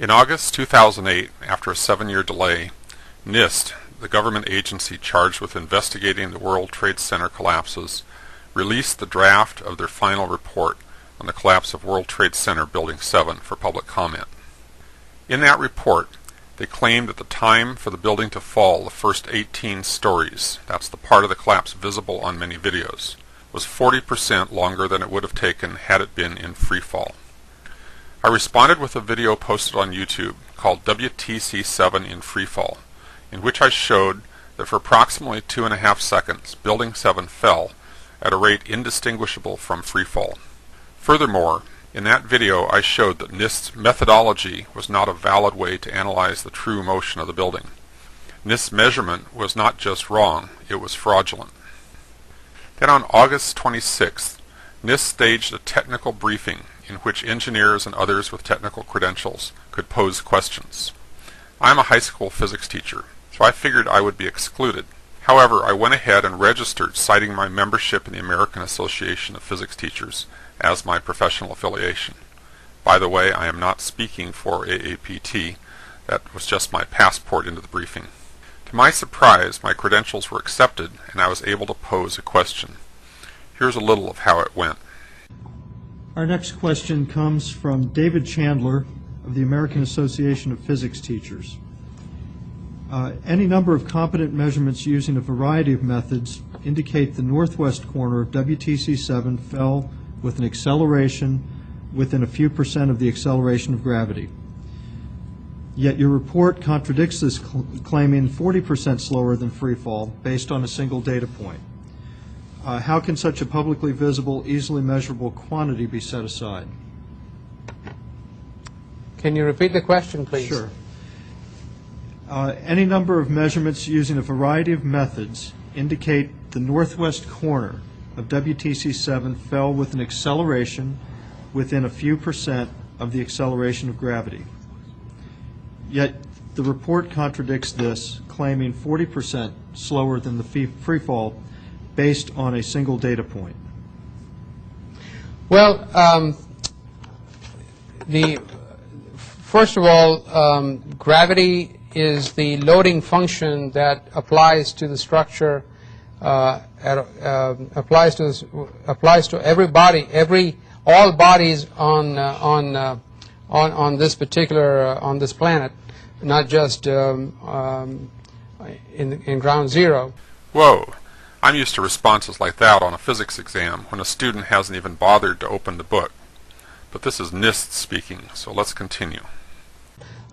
In August 2008, after a 7-year delay, NIST, the government agency charged with investigating the World Trade Center collapses, released the draft of their final report on the collapse of World Trade Center Building 7 for public comment. In that report, they claimed that the time for the building to fall the first 18 stories, that's the part of the collapse visible on many videos, was 40% longer than it would have taken had it been in free fall. I responded with a video posted on YouTube called WTC7 in Free Fall, in which I showed that for approximately 2.5 seconds, Building 7 fell at a rate indistinguishable from free fall. Furthermore, in that video I showed that NIST's methodology was not a valid way to analyze the true motion of the building. NIST's measurement was not just wrong, it was fraudulent. Then on August 26th, NIST staged a technical briefing in which engineers and others with technical credentials could pose questions. I am a high school physics teacher, so I figured I would be excluded. However, I went ahead and registered, citing my membership in the American Association of Physics Teachers as my professional affiliation. By the way, I am not speaking for AAPT. That was just my passport into the briefing. To my surprise, my credentials were accepted and I was able to pose a question. Here's a little of how it went. Our next question comes from David Chandler of the American Association of Physics Teachers. Any number of competent measurements using a variety of methods indicate the northwest corner of WTC7 fell with an acceleration within a few percent of the acceleration of gravity. Yet your report contradicts this, claiming 40% slower than free fall based on a single data point. How can such a publicly visible, easily measurable quantity be set aside? Can you repeat the question, please? Sure. Any number of measurements using a variety of methods indicate the northwest corner of WTC7 fell with an acceleration within a few percent of the acceleration of gravity. Yet the report contradicts this, claiming 40% slower than the free fall based on a single data point. Well, first of all, gravity is the loading function that applies to the structure, applies to every body, all bodies on this particular on this planet, not just in ground zero. Whoa! I'm used to responses like that on a physics exam when a student hasn't even bothered to open the book. But this is NIST speaking, so let's continue.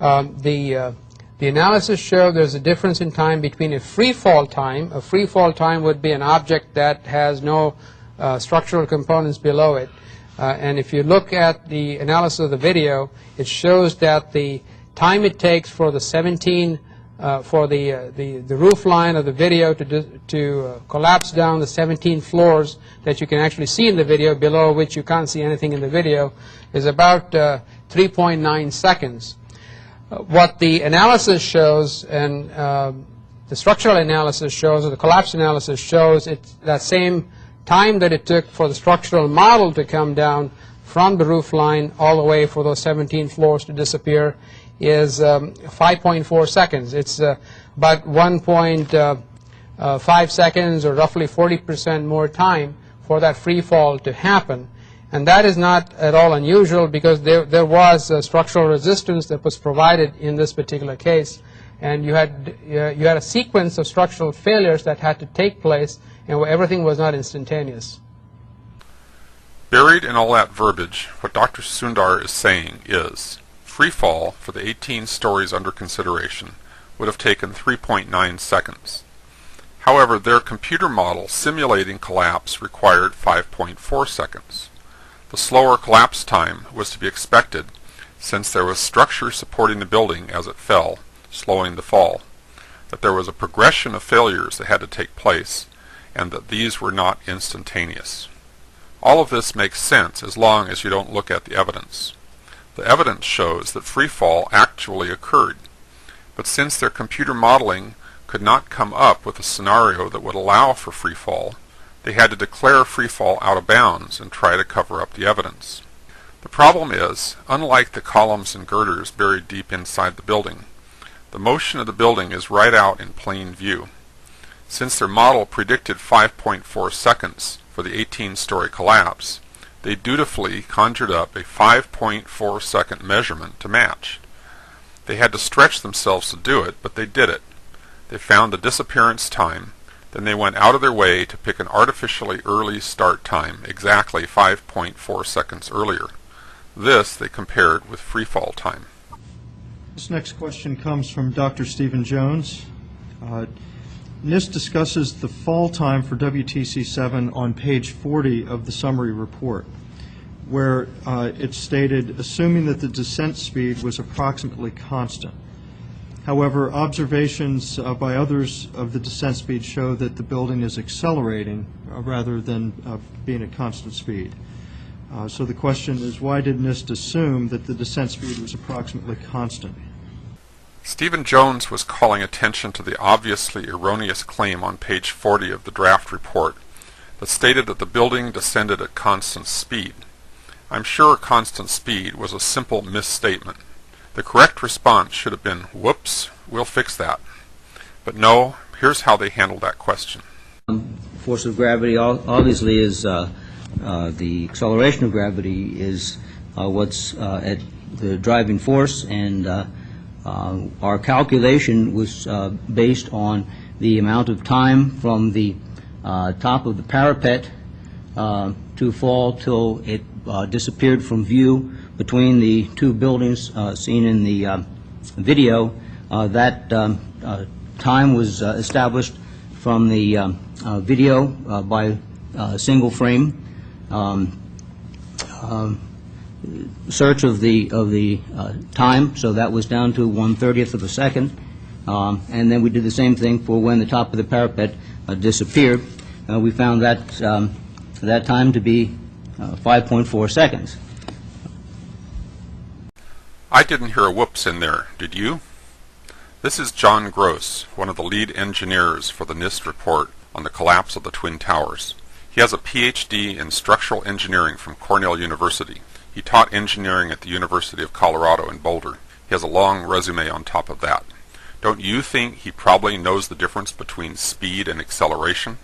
The analysis showed there's a difference in time between a free fall time. A free fall time would be an object that has no structural components below it. And if you look at the analysis of the video, it shows that the time it takes for the 17 for the roof line of the video to collapse down the 17 floors that you can actually see in the video, below which you can't see anything in the video, is about 3.9 seconds. What the analysis shows, and the structural analysis shows, or the collapse analysis shows, it's that same time that it took for the structural model to come down from the roof line all the way for those 17 floors to disappear is 5.4 seconds. It's about 1.5 seconds, or roughly 40% more time for that free fall to happen. And that is not at all unusual, because there was structural resistance that was provided in this particular case, and you had a sequence of structural failures that had to take place, and where everything was not instantaneous. Buried in all that verbiage, what Dr. Sundar is saying is, free fall for the 18 stories under consideration would have taken 3.9 seconds. However, their computer model simulating collapse required 5.4 seconds. The slower collapse time was to be expected, since there was structure supporting the building as it fell, slowing the fall, that there was a progression of failures that had to take place, and that these were not instantaneous. All of this makes sense as long as you don't look at the evidence. The evidence shows that free fall actually occurred, but since their computer modeling could not come up with a scenario that would allow for free fall, they had to declare free fall out of bounds and try to cover up the evidence. The problem is, unlike the columns and girders buried deep inside the building, the motion of the building is right out in plain view. Since their model predicted 5.4 seconds for the 18-story collapse, they dutifully conjured up a 5.4 second measurement to match. They had to stretch themselves to do it, but they did it. They found the disappearance time, then they went out of their way to pick an artificially early start time, exactly 5.4 seconds earlier. This they compared with freefall time. This next question comes from Dr. Stephen Jones. NIST discusses the fall time for WTC-7 on page 40 of the summary report, where it's stated, assuming that the descent speed was approximately constant. However, observations by others of the descent speed show that the building is accelerating rather than being at constant speed. So the question is, why did NIST assume that the descent speed was approximately constant? Stephen Jones was calling attention to the obviously erroneous claim on page 40 of the draft report that stated that the building descended at constant speed. I'm sure constant speed was a simple misstatement. The correct response should have been, whoops, we'll fix that. But no, here's how they handled that question. Force of gravity obviously is the acceleration of gravity is what's at the driving force, and our calculation was based on the amount of time from the top of the parapet to fall till it disappeared from view between the two buildings seen in the video. That time was established from the video by single frame search of the time, so that was down to 1/30th of a second, and then we did the same thing for when the top of the parapet disappeared. We found that time to be 5.4 seconds. I didn't hear a whoops in there, did you? This is John Gross, one of the lead engineers for the NIST report on the collapse of the Twin Towers. He has a PhD in structural engineering from Cornell University. He taught engineering at the University of Colorado in Boulder. He has a long resume on top of that. Don't you think he probably knows the difference between speed and acceleration?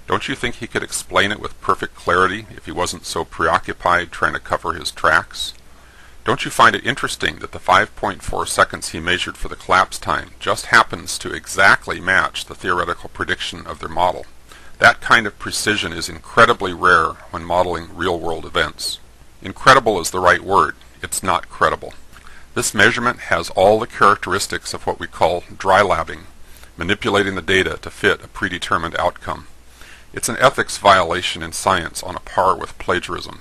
Don't you think he could explain it with perfect clarity if he wasn't so preoccupied trying to cover his tracks? Don't you find it interesting that the 5.4 seconds he measured for the collapse time just happens to exactly match the theoretical prediction of their model? That kind of precision is incredibly rare when modeling real-world events. Incredible is the right word. It's not credible. This measurement has all the characteristics of what we call dry labbing, manipulating the data to fit a predetermined outcome. It's an ethics violation in science on a par with plagiarism.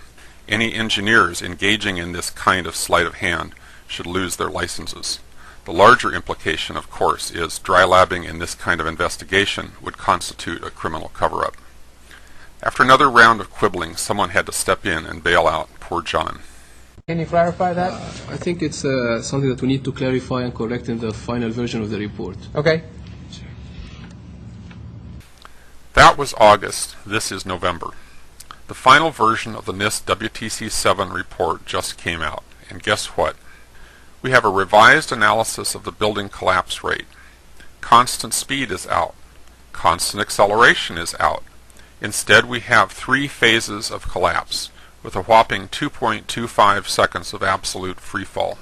Any engineers engaging in this kind of sleight of hand should lose their licenses. The larger implication, of course, is dry labbing in this kind of investigation would constitute a criminal cover-up. After another round of quibbling, someone had to step in and bail out poor John. Can you clarify that? I think it's something that we need to clarify and correct in the final version of the report. Okay. That was August. This is November. The final version of the NIST WTC-7 report just came out, and guess what? We have a revised analysis of the building collapse rate. Constant speed is out. Constant acceleration is out. Instead, we have 3 phases of collapse, with a whopping 2.25 seconds of absolute freefall.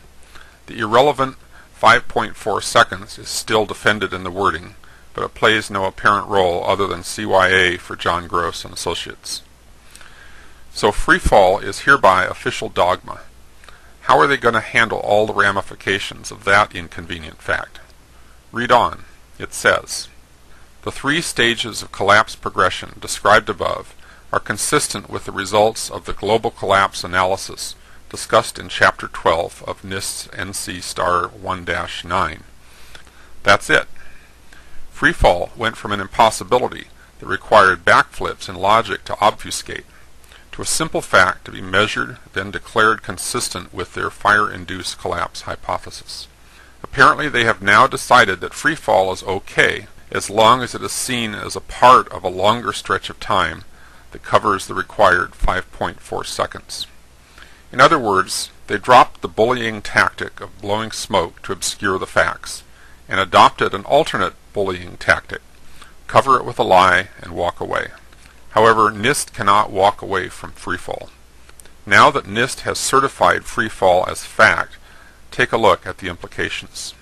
The irrelevant 5.4 seconds is still defended in the wording, but it plays no apparent role other than CYA for John Gross and Associates. So freefall is hereby official dogma. How are they going to handle all the ramifications of that inconvenient fact? Read on. It says, the 3 stages of collapse progression described above are consistent with the results of the global collapse analysis discussed in Chapter 12 of NIST's NC Star 1-9. That's it. Freefall went from an impossibility that required backflips in logic to obfuscate to a simple fact to be measured, then declared consistent with their fire-induced collapse hypothesis. Apparently they have now decided that freefall is okay as long as it is seen as a part of a longer stretch of time that covers the required 5.4 seconds. In other words, they dropped the bullying tactic of blowing smoke to obscure the facts, and adopted an alternate bullying tactic: cover it with a lie and walk away. However, NIST cannot walk away from freefall. Now that NIST has certified freefall as fact, take a look at the implications.